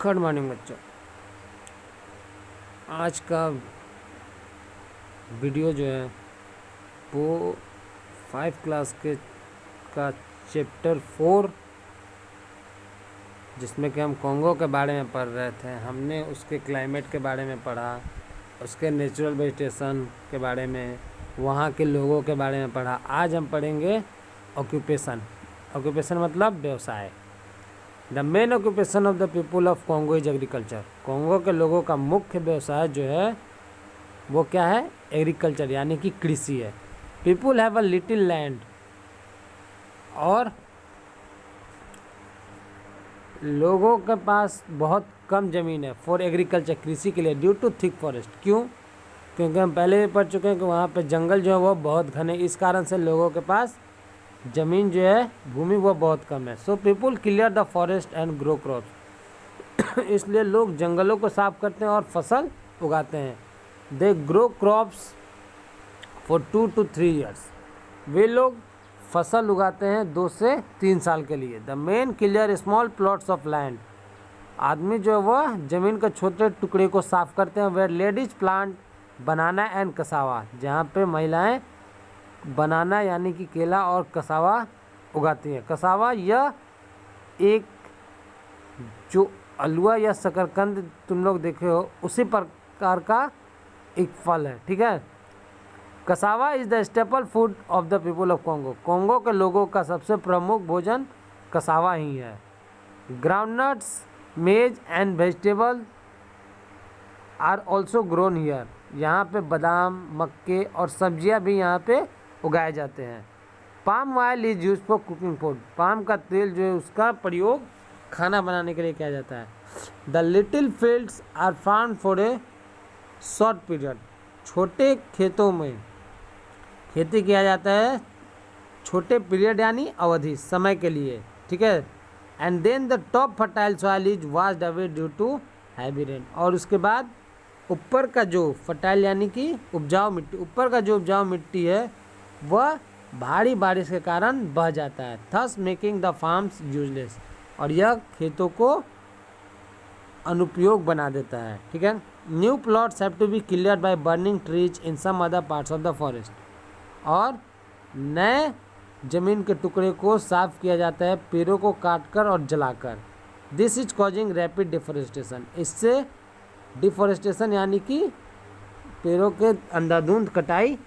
Good morning बच्चों। आज का वीडियो जो है वो 5 क्लास के का चैप्टर 4, जिसमें कि हम कॉन्गो के बारे में पढ़ रहे थे। हमने उसके क्लाइमेट के बारे में पढ़ा, उसके नेचुरल वेजिटेशन के बारे में, वहाँ के लोगों के बारे में पढ़ा। आज हम पढ़ेंगे ऑक्यूपेशन। ऑक्यूपेशन मतलब व्यवसाय। The main occupation of the people of Congo is agriculture. Congo के लोगों का मुख्य व्यवसाय जो है वो क्या है? एग्रीकल्चर, यानी कि कृषि है। People have a little land, और लोगों के पास बहुत कम ज़मीन है फॉर एग्रीकल्चर, कृषि के लिए, ड्यू टू थिक फॉरेस्ट। क्यों? क्योंकि हम पहले भी पढ़ चुके हैं कि वहाँ पे जंगल जो है वो बहुत घने, इस कारण से लोगों के पास ज़मीन जो है, भूमि, वो बहुत कम है। So people clear the forest and grow crops. इसलिए लोग जंगलों को साफ करते हैं और फसल उगाते हैं। They grow crops for 2 to 3 years। वे लोग फसल उगाते हैं 2 से 3 साल के लिए। The main clear small plots of land. आदमी जो है वह ज़मीन के छोटे टुकड़े को साफ करते हैं। Wear ladies plant banana and cassava, जहाँ पे महिलाएं बनाना यानी कि केला और कसावा उगाती हैं। कसावा यह एक जो अलुआ या शकरकंद तुम लोग देखे हो, उसी प्रकार का एक फल है, ठीक है। Cassava is the staple food of the people of Congo. Congo के लोगों का सबसे प्रमुख भोजन कसावा ही है। Groundnuts, maize and vegetable are also grown here. यहाँ पे बादाम, मक्के और सब्जियाँ भी यहाँ पे उगाए जाते हैं। Palm oil is use for cooking food. Palm का तेल जो है उसका प्रयोग खाना बनाने के लिए किया जाता है। The little fields are farm for a short period. छोटे खेतों में खेती किया जाता है छोटे पीरियड यानी अवधि, समय के लिए, ठीक है। And then the top fertile soil is washed away due to heavy rain. और उसके बाद ऊपर का जो फर्टाइल यानी कि उपजाऊ मिट्टी, ऊपर का जो उपजाऊ मिट्टी है वह भारी बारिश के कारण बह जाता है। Thus making the farms useless. और यह खेतों को अनुपयोग बना देता है, ठीक है। New plots have to be cleared by burning trees in some other parts of the forest. और नए जमीन के टुकड़े को साफ किया जाता है पेड़ों को काटकर और जलाकर। This is causing rapid deforestation. इससे डिफोरेस्टेशन यानी कि पेड़ों के अंधाधुंध कटाई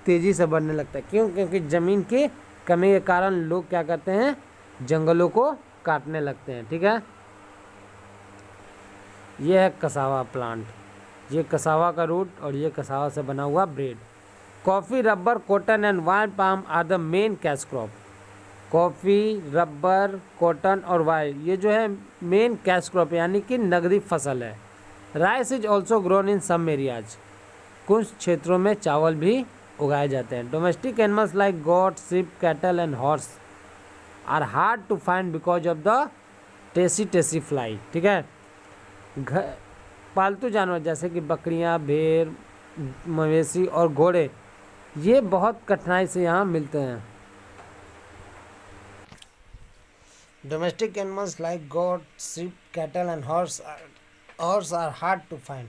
तेज़ी से बढ़ने लगता है। क्यों? क्योंकि ज़मीन की कमी के कारण लोग क्या करते हैं? जंगलों को काटने लगते हैं, ठीक है। यह है कसावा प्लांट। ये कसावा का रूट और ये कसावा से बना हुआ bread. Coffee, rubber, cotton and wine palm are the main cash crop. Coffee, rubber, cotton और वाइन, ये जो है मेन कैश क्रॉप यानी कि नगदी फसल है। Rice is also grown in some areas. कुछ क्षेत्रों में चावल भी उगाए जाते हैं। Domestic animals like goat, sheep, cattle and horse are hard to find because of the tsetse fly, ठीक है। घर पालतू जानवर जैसे कि बकरियां, भेड़, मवेशी और घोड़े, ये बहुत कठिनाई से यहाँ मिलते हैं। Domestic animals like goat, sheep, cattle and horse are hard to find.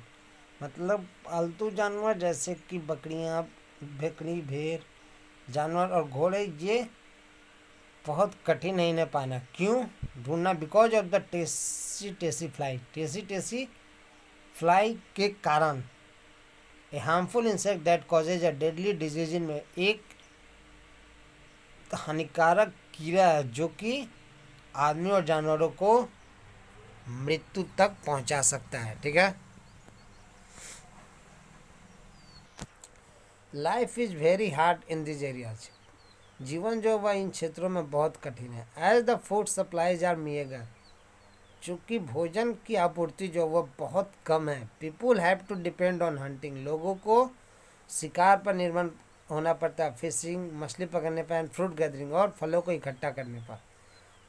मतलब पालतू जानवर जैसे कि बकरियां, बकरी, भेड़, जानवर और घोड़े, ये बहुत कठिन है इन्हें पाना। क्यों ढूंढना? Because of the tsetse fly. Tsetse fly के कारण। A harmful insect that causes a deadly disease in में, एक हानिकारक कीड़ा है जो कि आदमी और जानवरों को मृत्यु तक पहुंचा सकता है, ठीक है। Life is very hard in this areas. जीवन जो वह इन क्षेत्रों में बहुत कठिन है। As the food supplies are meagre. चूँकि भोजन की आपूर्ति जो वह बहुत कम है। People have to depend on hunting. लोगों को शिकार पर निर्भर होना पड़ता है। फिशिंग, मछली पकड़ने पर, एंड फ्रूट गैदरिंग, और फलों को इकट्ठा करने पर।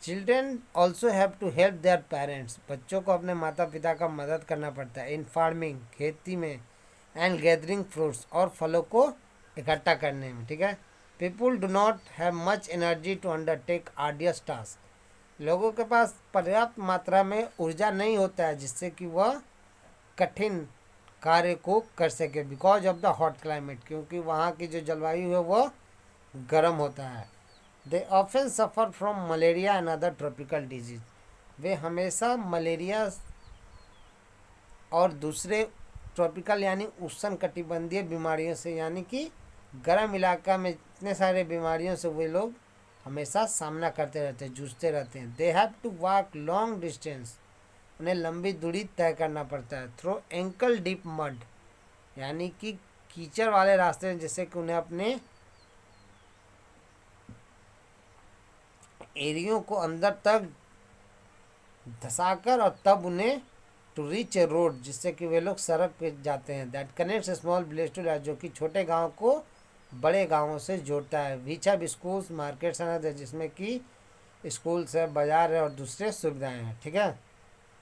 Children also have to help their parents. बच्चों को अपने माता पिता का मदद करना पड़ता है। इन फार्मिंग, खेती में, एंड गैदरिंग फ्रूट्स, और फलों को इकट्ठा करने में, ठीक है। People do not have much energy to undertake arduous task. लोगों के पास पर्याप्त मात्रा में ऊर्जा नहीं होता है जिससे कि वह कठिन कार्य को कर सके because of the hot climate, क्योंकि वहाँ की जो जलवायु है वह गर्म होता है। They often suffer from malaria and other tropical disease, वे हमेशा मलेरिया और दूसरे ट्रॉपिकल यानी उष्ण कटिबंधीय बीमारियों से, यानी कि गर्म इलाका में इतने सारे बीमारियों से वे लोग हमेशा सामना करते रहते हैं, जूझते रहते हैं। They have to walk long distance, उन्हें लंबी दूरी तय करना पड़ता है। थ्रो एंकल डीप मड, यानी कि कीचड़ वाले रास्ते जिससे कि उन्हें अपने एरियो को अंदर तक धसाकर और तब उन्हें टू रीच ए रोड, जिससे कि वे लोग सड़क पे जाते हैं। That connects small village to large, जो कि छोटे गांव को बड़े गांवों से जोड़ता है। Which have schools markets and, जिसमें कि स्कूल्स है, बाजार है और दूसरे सुविधाएं हैं। ठीक है,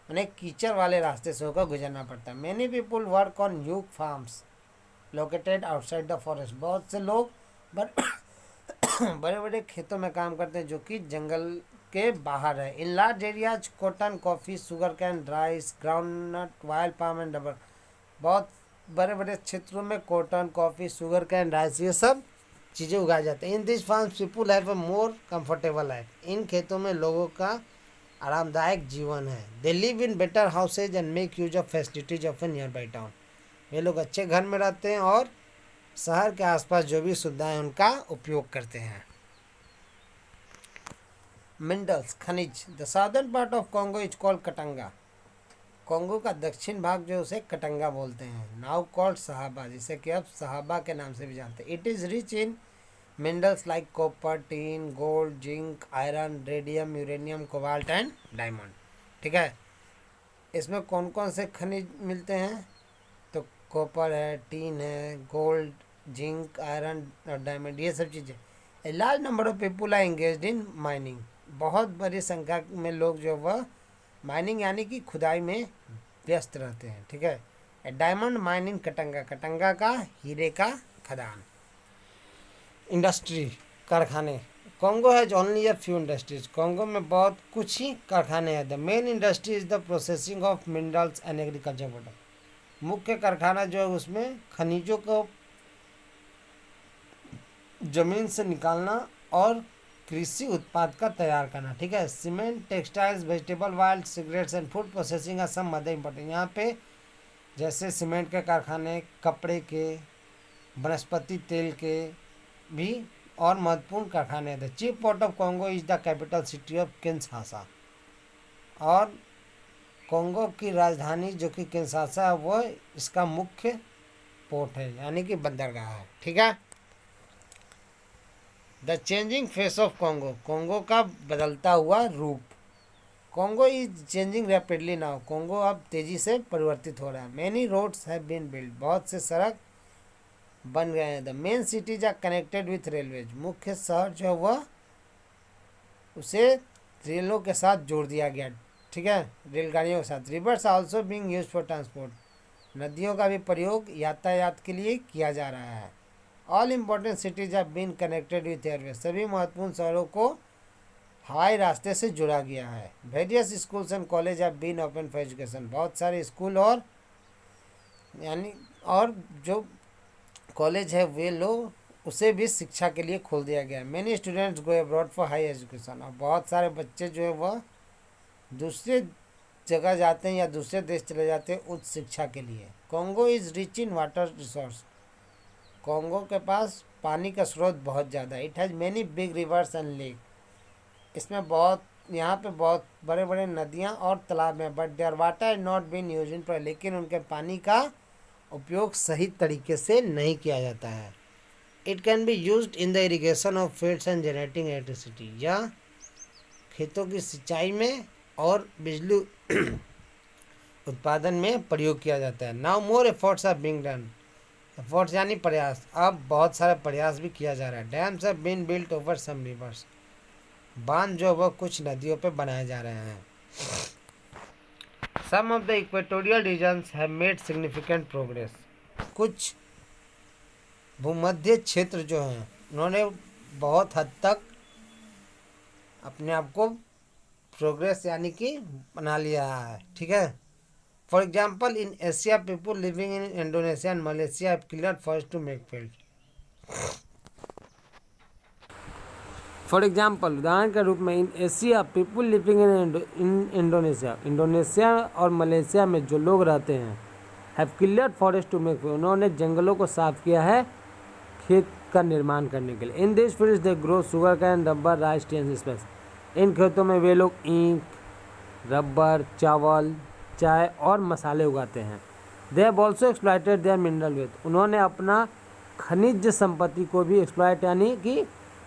उन्हें कीचड़ वाले रास्ते से होकर गुजरना पड़ता है। Many people work on huge farms located outside the forest, बहुत से लोग बड़े बड़े खेतों में काम करते हैं जो कि जंगल के बाहर है। In large areas cotton, coffee, sugarcane, rice, groundnut, wild palm and rubber, बहुत बड़े बड़े क्षेत्रों में cotton, coffee, sugarcane, rice ये सब चीज़ें उगाई जाती हैं। In this farms people have a more comfortable life, इन खेतों में लोगों का आरामदायक जीवन है। They live in better houses and make use of facilities of a nearby town, वे लोग अच्छे घर में रहते हैं और शहर के आसपास जो भी सुविधाएं उनका उपयोग करते हैं। मिनरल्स, खनिज। The southern part of Congo is called Katanga, Congo का दक्षिण भाग जो उसे कटंगा बोलते हैं। नाउ कॉल्ड सहाबा, जिसे कि अब सहाबा के नाम से भी जानते हैं। It is rich in minerals like copper, tin, gold, zinc, iron, radium, uranium, cobalt and diamond. ठीक है, इसमें कौन कौन से खनिज मिलते हैं? तो कॉपर है, टीन है, गोल्ड, जिंक, आयरन और डायमंड, ये सब चीज़ें। A large number of people are engaged in mining, बहुत बड़ी संख्या में लोग जो वह माइनिंग यानी कि खुदाई में व्यस्त रहते हैं। ठीक है, a diamond mine in Katanga, Katanga का हीरे का खदान। इंडस्ट्री, कारखाने। Congo has only a few industries, Congo में बहुत कुछ ही कारखाने हैं। The main industry is the processing of minerals and agriculture product, मुख्य कारखाना जो है उसमें खनिजों को जमीन से निकालना और कृषि उत्पाद का तैयार करना। ठीक है, cement, textiles, vegetable oil, cigarettes and food processing का सब मदर इम्पोर्टेंट। यहाँ पे जैसे सीमेंट के कारखाने, कपड़े के, वनस्पति तेल के भी और महत्वपूर्ण कारखाने हैं। The chief port of Congo is the capital city of Kinshasa, और कॉन्गो की राजधानी जो कि किंशासा है वो इसका मुख्य पोर्ट है यानी कि बंदरगाह है। ठीक है, the changing face of Congo, Congo का बदलता हुआ रूप। Congo is changing rapidly now, Congo अब तेज़ी से परिवर्तित हो रहा है। Many roads have been build, बहुत से सड़क बन गए हैं। The main cities are connected with railways, मुख्य शहर जो है वह उसे रेलों के साथ जोड़ दिया गया। ठीक है, रेलगाड़ियों के साथ। Rivers are also being use for transport, नदियों का भी प्रयोग यातायात के लिए किया जा रहा है। All important cities are been connected with airways, सभी महत्वपूर्ण शहरों को हवाई रास्ते से जुड़ा गया है। Various schools and college are been open for education, बहुत सारे स्कूल और यानी और जो कॉलेज है वे लोग उसे भी शिक्षा के लिए खोल दिया गया है। Many students go abroad for high education, और बहुत सारे बच्चे जो है वह दूसरे जगह जाते हैं या दूसरे देश चले जाते हैं उच्च शिक्षा के लिए। Congo is rich in water resource, Congo के पास पानी का स्रोत बहुत ज़्यादा है। It has many big reverse and lake, इसमें बहुत यहाँ पे बहुत बड़े बड़े नदियाँ और तालाब हैं। But their water is not been use in par, लेकिन उनके पानी का उपयोग सही तरीके से नहीं किया जाता है। It can be use in the irrigation of fields and generating electricity, या खेतों की सिंचाई में और बिजली उत्पादन में प्रयोग किया जाता है। Now more efforts are being done, efforts यानी प्रयास, अब बहुत सारे प्रयास भी किया जा रहा है। Dams have been built over some rivers, बांध जो वह कुछ नदियों पे बनाए जा रहे हैं। Some of the equatorial regions have made significant progress, कुछ भूमध्य क्षेत्र जो हैं उन्होंने बहुत हद तक अपने आप को प्रोग्रेस यानी कि बना लिया है, ठीक है। For example in Asia people living in Indonesia and Malaysia have cleared forest to make field. For example उदाहरण के रूप में in Asia people living in Indonesia, Indonesia और मलेशिया में जो लोग रहते हैं have cleared forest to make field, उन्होंने जंगलों को साफ किया है खेत का निर्माण करने के लिए। In this fields they grow sugarcane rubber rice tea and spice, इन खेतों में वे लोग ईंख, रबर, चावल, चाय और मसाले उगाते हैं। They have also exploited their mineral wealth, उन्होंने अपना खनिज संपत्ति को भी एक्सप्लॉइट यानी कि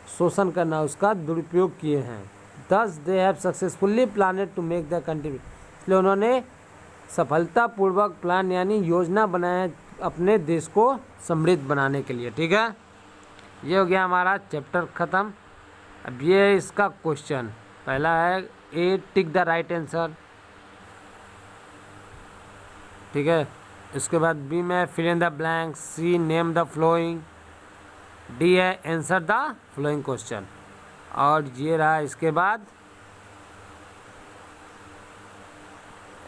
शोषण करना, उसका दुरुपयोग किए हैं। Thus they have successfully planned to make the country, इसलिए उन्होंने सफलतापूर्वक प्लान यानी योजना बनाया अपने देश को समृद्ध बनाने के लिए, ठीक है। ये हो गया हमारा चैप्टर ख़त्म। अब ये इसका क्वेश्चन पहला है A tick the right answer, ठीक है। इसके बाद बी में fill in the blank, C name the following, D है आंसर द फ्लोइंग क्वेश्चन, और ये रहा इसके बाद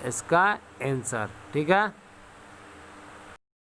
इसका आंसर, ठीक है।